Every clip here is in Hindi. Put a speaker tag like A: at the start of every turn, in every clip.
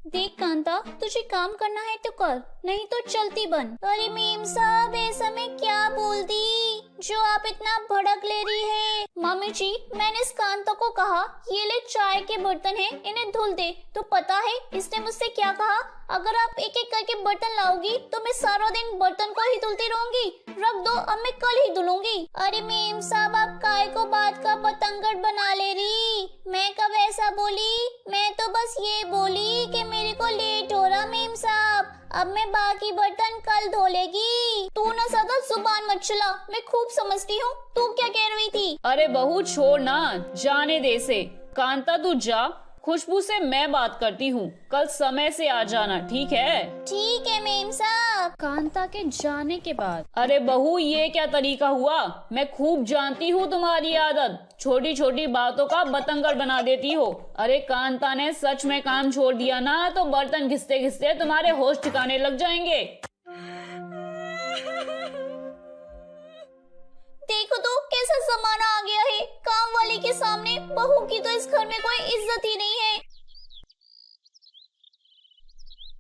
A: देख कांता, तुझे काम करना है तो कर, नहीं तो चलती बन। अरे मेम साहब, ऐसा मैं क्या बोल दी जो आप इतना भड़क ले रही है? मम्मी जी, मैंने इस कांता को कहा ये ले चाय के बर्तन हैं, इन्हें धुल दे। तो पता है इसने मुझसे क्या कहा? अगर आप एक एक करके बर्तन लाओगी तो मैं सारा दिन बर्तन को ही धुलती रहूंगी। रख दो, अब मैं कल ही धुलूंगी। अरे मेम साहब, आप काय को बात का पतंगड़ बना ले रही? मैं कब ऐसा बोली? मैं तो बस ये बोली कि मेरे को लेट हो रहा मेम साहब, अब मैं बाकी बर्तन कल धो लेगी। तू ना ज्यादा जुबान मत चला, मैं खूब समझती हूँ। तू क्या कह रही थी?
B: अरे बहू छोड़ ना, जाने दे से। कांता तू जा, खुशबू से मैं बात करती हूँ, कल समय से आ जाना, ठीक है?
A: ठीक है मेम साहब।
B: कांता के जाने के बाद, अरे बहू ये क्या तरीका हुआ? मैं खूब जानती हूँ तुम्हारी आदत, छोटी छोटी बातों का बतंगड़ बना देती हो। अरे कांता ने सच में काम छोड़ दिया ना तो बर्तन घिसते घिसते तुम्हारे होश ठिकाने लग जाएंगे।
A: देखो तो कैसा जमाना आ गया है, काम वाली के सामने बहू की तो इस घर में कोई इज्जत ही नहीं है।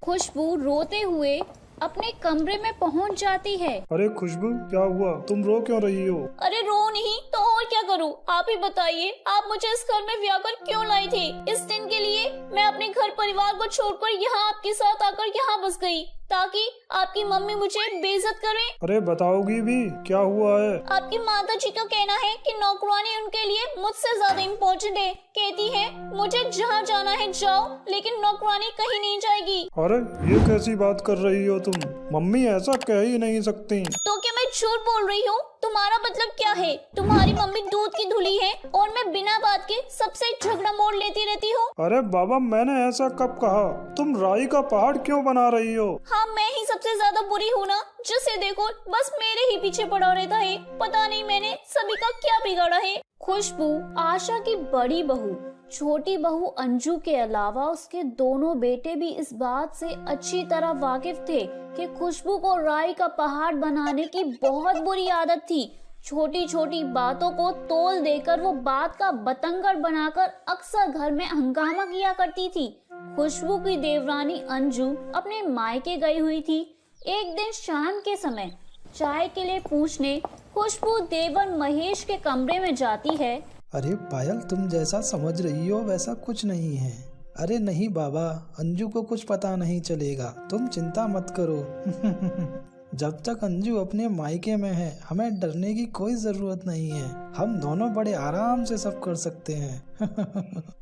B: खुशबू रोते हुए अपने कमरे में पहुंच जाती है।
C: अरे खुशबू, क्या हुआ? तुम रो क्यों रही हो?
A: अरे रो नहीं तो और क्या करूं? आप ही बताइए, आप मुझे इस घर में ब्याह कर क्यों लाई थे? इस दिन के लिए मैं अपने घर परिवार को छोड़कर यहाँ आपके साथ आकर यहाँ बस गई ताकि आपकी मम्मी मुझे बेइज्जत करे।
C: अरे बताओगी भी, क्या हुआ है?
A: आपकी माता जी का कहना है कि नौकरानी उनके लिए मुझसे ज्यादा इम्पोर्टेंट है। कहती है मुझे जहाँ जाना है जाओ, लेकिन नौकरानी कहीं नहीं जाएगी।
C: अरे ये कैसी बात कर रही हो तुम? मम्मी ऐसा कह ही नहीं सकती।
A: तो क्या मैं झूठ बोल रही हूँ? तुम्हारा मतलब क्या है? तुम्हारी मम्मी दूध की धुली है और मैं बिना बात के सबसे झगड़ा मोड़ लेती रहती हूँ।
C: अरे बाबा, मैंने ऐसा कब कहा? तुम राई का पहाड़ क्यों बना रही हो?
A: हाँ, मैं ही सबसे ज्यादा बुरी हूँ ना, जिसे देखो बस मेरे ही पीछे पड़ा रहता है। पता नहीं मैंने सभी का क्या बिगाड़ा है।
B: खुशबू आशा की बड़ी बहू, छोटी बहू अंजू के अलावा उसके दोनों बेटे भी इस बात से अच्छी तरह वाकिफ थे कि खुशबू को राई का पहाड़ बनाने की बहुत बुरी आदत थी। छोटी छोटी बातों को तोल देकर वो बात का बतंगड़ बनाकर अक्सर घर में हंगामा किया करती थी। खुशबू की देवरानी अंजू अपने मायके गई हुई थी। एक दिन शाम के समय चाय के लिए पूछने खुशबू देवर महेश के कमरे में जाती है।
D: अरे पायल, तुम जैसा समझ रही हो वैसा कुछ नहीं है। अरे नहीं बाबा, अंजू को कुछ पता नहीं चलेगा, तुम चिंता मत करो। जब तक अंजू अपने मायके में है हमें डरने की कोई जरूरत नहीं है, हम दोनों बड़े आराम से सब कर सकते हैं।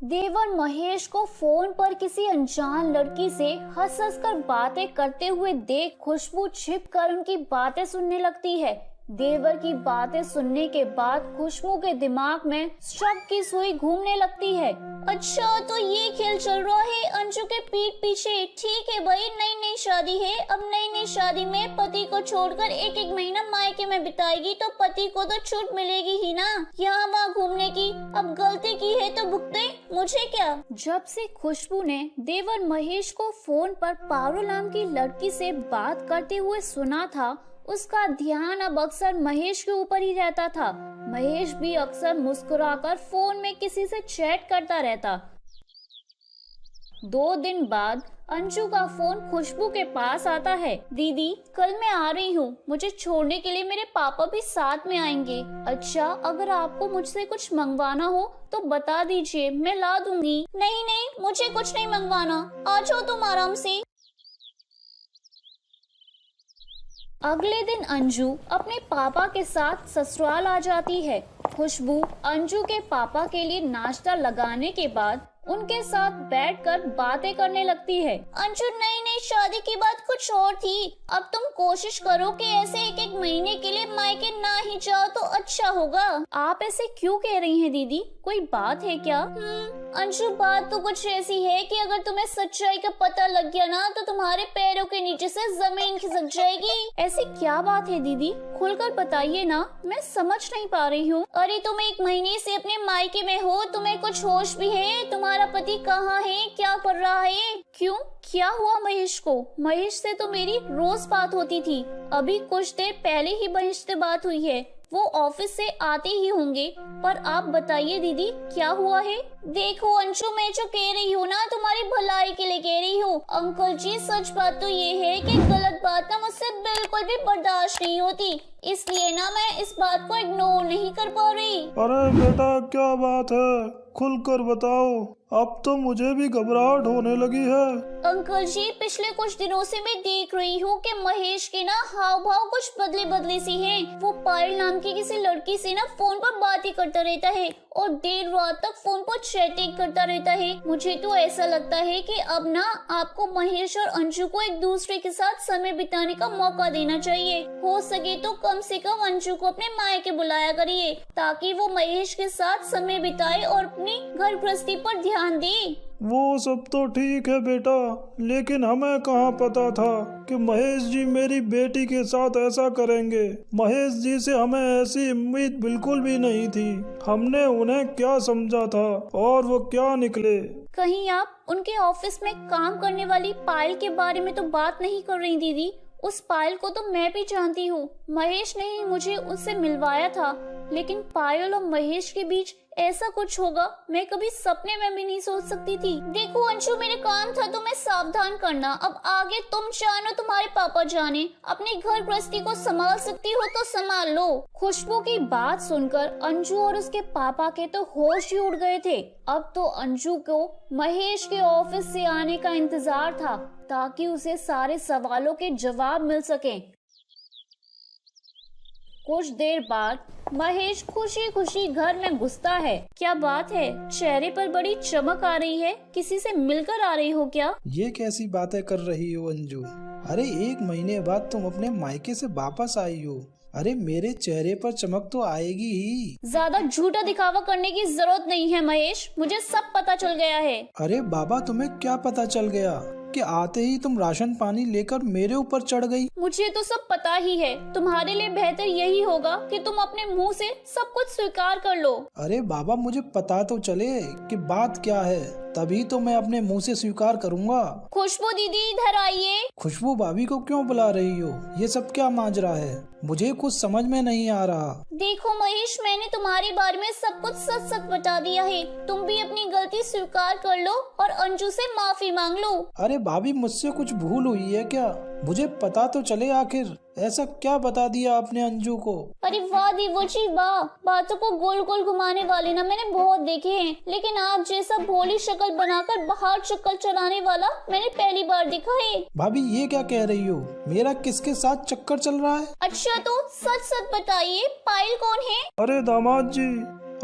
B: देवर महेश को फोन पर किसी अनजान लड़की से हंस हंस कर बातें करते हुए देख खुशबू छिप कर उनकी बातें सुनने लगती है। देवर की बातें सुनने के बाद खुशबू के दिमाग में शक की सुई घूमने लगती है।
A: अच्छा, तो ये खेल चल रहा है अंजू के पीठ पीछे। ठीक है भाई, नई नई शादी है, अब नई नई शादी में पति को छोड़कर एक एक महीना मायके में बिताएगी तो पति को तो छूट मिलेगी ही ना यहाँ वहाँ घूमने की। अब गलती की है तो भुगते, मुझे क्या।
B: जब से खुशबू ने देवर महेश को फोन पर पारुल नाम की लड़की से बात करते हुए सुना था, उसका ध्यान अब अक्सर महेश के ऊपर ही रहता था। महेश भी अक्सर मुस्कुराकर फोन में किसी से चैट करता रहता। 2 दिन बाद अंजू का फोन खुशबू के पास आता है।
A: दीदी, कल मैं आ रही हूँ, मुझे छोड़ने के लिए मेरे पापा भी साथ में आएंगे।
B: अच्छा, अगर आपको मुझसे कुछ मंगवाना हो तो बता दीजिए, मैं ला दूंगी।
A: नहीं नहीं, मुझे कुछ नहीं मंगवाना, आ जाओ तुम आराम से।
B: अगले दिन अंजू अपने पापा के साथ ससुराल आ जाती है। खुशबू अंजू के पापा के लिए नाश्ता लगाने के बाद उनके साथ बैठकर बातें करने लगती है।
A: अंजू, नई नई शादी की बात कुछ और थी, अब तुम कोशिश करो कि ऐसे एक एक महीने के लिए मायके ना ही जाओ तो अच्छा होगा।
B: आप ऐसे क्यों कह रही हैं दीदी, कोई बात है क्या?
A: अंशु, बात तो कुछ ऐसी है कि अगर तुम्हें सच्चाई का पता लग गया ना तो तुम्हारे पैरों के नीचे से जमीन खिसक जाएगी।
B: ऐसी क्या बात है दीदी, खुलकर बताइए ना, मैं समझ नहीं पा रही हूँ।
A: अरे तुम 1 महीने से अपने मायके में हो, तुम्हें कुछ होश भी है? तुम्हारा पति कहाँ है, क्या कर रहा है?
B: क्यों, क्या हुआ महेश को? महेश से तो मेरी रोज बात होती थी, अभी कुछ देर पहले ही महेश से बात हुई है। वो ऑफिस से आते ही होंगे। पर आप बताइए दीदी, क्या हुआ है?
A: देखो अंशु, मैं जो कह रही हूँ ना, तुम्हारी भलाई के लिए कह रही हूँ। अंकल जी, सच बात तो ये है कि गलत बात ना मुझसे बिल्कुल भी बर्दाश्त नहीं होती, इसलिए ना मैं इस बात को इग्नोर नहीं कर पा रही।
C: अरे बेटा, क्या बात है? खुलकर बताओ, अब तो मुझे भी घबराहट होने लगी है।
A: अंकल जी, पिछले कुछ दिनों से मैं देख रही हूँ कि महेश के ना हाव भाव कुछ बदले बदले सी हैं। वो पायल नाम की किसी लड़की से ना फोन पर बातें करता रहता है और देर रात तक फोन पर चैटिंग करता रहता है। मुझे तो ऐसा लगता है कि अब ना आपको महेश और अंशु को एक दूसरे के साथ समय बिताने का मौका देना चाहिए। हो सके तो कम से कम अंशु को अपने मायके बुलाया करिए, ताकि वो महेश के साथ समय बिताए और अपनी घर गृहस्थी पर ध्यान दे।
C: वो सब तो ठीक है बेटा, लेकिन हमें कहाँ पता था कि महेश जी मेरी बेटी के साथ ऐसा करेंगे। महेश जी से हमें ऐसी उम्मीद बिल्कुल भी नहीं थी। हमने उन्हें क्या समझा था और वो क्या निकले।
B: कहीं आप उनके ऑफिस में काम करने वाली पायल के बारे में तो बात नहीं कर रही दीदी? उस पायल को तो मैं भी जानती हूँ। महेश ने ही मुझे उससे मिलवाया था, लेकिन पायल और महेश के बीच ऐसा कुछ होगा मैं कभी सपने में भी नहीं सोच सकती थी।
A: देखो अंशु, मेरे काम था तुम्हें सावधान करना। अब आगे तुम जानो तुम्हारे पापा जाने। अपनी घर गृहस्थी को संभाल सकती हो तो संभाल लो।
B: खुशबू की बात सुनकर अंजू और उसके पापा के तो होश ही उड़ गए थे। अब तो अंजू को महेश के ऑफिस से आने का इंतजार था, ताकि उसे सारे सवालों के जवाब मिल सकें। कुछ देर बाद महेश खुशी खुशी घर में घुसता है। क्या बात है, चेहरे पर बड़ी चमक आ रही है। किसी से मिलकर आ रही हो क्या?
D: ये कैसी बातें कर रही हो अंजू? अरे 1 महीने बाद तुम अपने मायके से वापस आई हो। अरे मेरे चेहरे पर चमक तो आएगी ही।
B: ज्यादा झूठा दिखावा करने की जरूरत नहीं है महेश, मुझे सब पता चल गया है।
D: अरे बाबा, तुम्हें क्या पता चल गया कि आते ही तुम राशन पानी लेकर मेरे ऊपर चढ़ गई?
B: मुझे तो सब पता ही है। तुम्हारे लिए बेहतर यही होगा कि तुम अपने मुंह से सब कुछ स्वीकार कर लो।
D: अरे बाबा, मुझे पता तो चले कि बात क्या है, तभी तो मैं अपने मुंह से स्वीकार करूंगा।
A: खुशबू दीदी, इधर आइए।
D: खुशबू भाभी को क्यों बुला रही हो? ये सब क्या माजरा है? मुझे कुछ समझ में नहीं आ रहा।
A: देखो महेश, मैंने तुम्हारे बारे में सब कुछ सच सच बता दिया है। तुम भी अपनी गलती स्वीकार कर लो और अंजू से माफी मांग लो।
D: अरे भाभी, मुझसे कुछ भूल हुई है क्या? मुझे पता तो चले आखिर ऐसा क्या बता दिया आपने अंजू को?
A: अरे वाह देवो जी वाह, बातों को गोल गोल घुमाने वाले ना मैंने बहुत देखे हैं, लेकिन आप जैसा भोली शक्ल बनाकर बाहर चक्कर चलाने वाला मैंने पहली बार देखा है।
D: भाभी, ये क्या कह रही हो? मेरा किसके साथ चक्कर चल रहा है?
A: अच्छा तो सच सच बताइए, पायल कौन है?
C: अरे दामाद जी,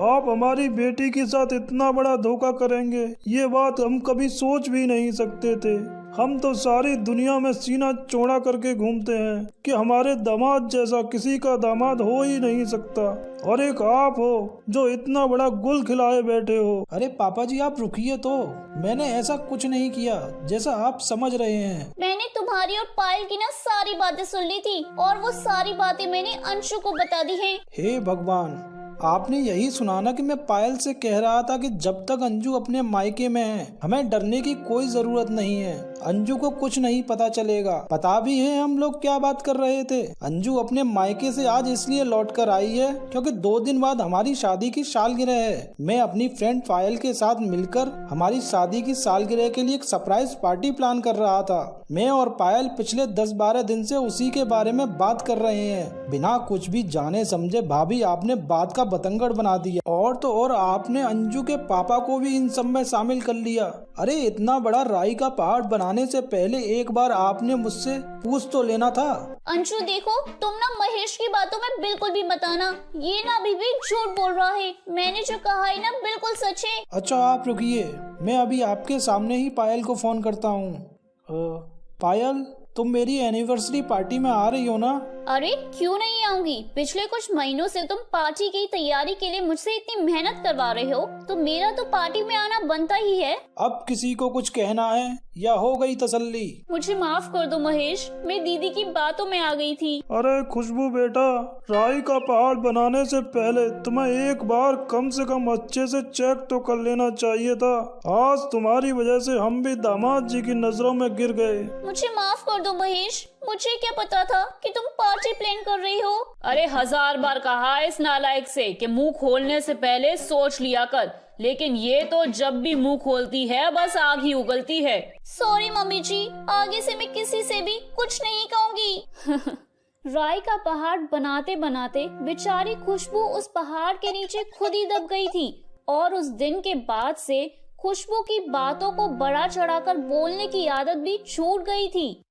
C: आप हमारी बेटी के साथ इतना बड़ा धोखा करेंगे, ये बात हम कभी सोच भी नहीं सकते थे। हम तो सारी दुनिया में सीना चौड़ा करके घूमते हैं कि हमारे दामाद जैसा किसी का दामाद हो ही नहीं सकता, और एक आप हो जो इतना बड़ा गुल खिलाए बैठे हो।
D: अरे पापा जी, आप रुकिए तो। मैंने ऐसा कुछ नहीं किया जैसा आप समझ रहे हैं।
A: मैंने तुम्हारी और पायल की ना सारी बातें सुन ली थी, और वो सारी बातें मैंने अंशु को बता दी है।
D: हे भगवान, आपने यही सुना ना कि मैं पायल से कह रहा था कि जब तक अंजू अपने मायके में है हमें डरने की कोई जरूरत नहीं है। अंजू को कुछ नहीं पता चलेगा। पता भी है हम लोग क्या बात कर रहे थे। अंजू अपने मायके से आज इसलिए लौट कर आई है क्योंकि 2 दिन बाद हमारी शादी की सालगिरह है। मैं अपनी फ्रेंड पायल के साथ मिलकर हमारी शादी की सालगिरह के लिए एक सरप्राइज पार्टी प्लान कर रहा था। मैं और पायल पिछले 10-12 दिन से उसी के बारे में बात कर रहे हैं। बिना कुछ भी जाने समझे भाभी, आपने बात का बतंगड़ बना दिया, और तो और आपने अंजू के पापा को भी इन सब में शामिल कर लिया। अरे इतना बड़ा राई का पहाड़ बनाने से पहले एक बार आपने मुझसे पूछ तो लेना था।
A: अंशु देखो, तुम ना महेश की बातों में बिल्कुल भी बताना, ये ना अभी भी झूठ बोल रहा है। मैंने जो कहा है ना बिल्कुल सच है।
D: अच्छा आप रुकिए, मैं अभी आपके सामने ही पायल को फोन करता हूँ। पायल, तुम मेरी एनिवर्सरी पार्टी में आ रही हो ना?
B: अरे क्यों नहीं आऊंगी? पिछले कुछ महीनों से तुम पार्टी की तैयारी के लिए मुझसे इतनी मेहनत करवा रहे हो, तो मेरा तो पार्टी में आना बनता ही है।
D: अब किसी को कुछ कहना है या हो गई तसल्ली?
B: मुझे माफ कर दो महेश, मैं दीदी की बातों में आ गई थी।
C: अरे खुशबू बेटा, राई का पहाड़ बनाने से पहले तुम्हें एक बार कम से कम अच्छे से चेक तो कर लेना चाहिए था। आज तुम्हारी वजह से हम भी दामाद जी की नजरों में गिर गए।
A: मुझे माफ कर दो महेश, मुझे क्या पता था कि तुम पार्टी प्लान कर रही हो।
B: अरे 1000 बार कहा इस नालायक से कि मुंह खोलने से पहले सोच लिया कर, लेकिन ये तो जब भी मुंह खोलती है बस आग ही उगलती है।
A: सॉरी मम्मी जी, आगे से मैं किसी से भी कुछ नहीं कहूँगी।
B: राई का पहाड़ बनाते बनाते बेचारी खुशबू उस पहाड़ के नीचे खुद ही दब गई थी और उस दिन के बाद से खुशबू की बातों को बढ़ा चढ़ाकर बोलने की आदत भी छूट गई थी।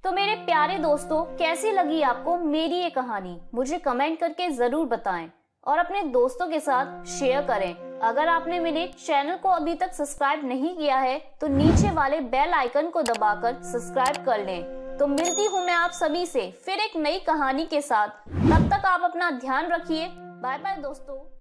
B: तो मेरे प्यारे दोस्तों, कैसी लगी आपको मेरी ये कहानी? मुझे कमेंट करके जरूर बताएं और अपने दोस्तों के साथ शेयर करें। अगर आपने मेरे चैनल को अभी तक सब्सक्राइब नहीं किया है तो नीचे वाले बेल आइकन को दबाकर सब्सक्राइब कर लें। तो मिलती हूँ मैं आप सभी से फिर एक नई कहानी के साथ। तब तक आप अपना ध्यान रखिए। बाय बाय दोस्तों।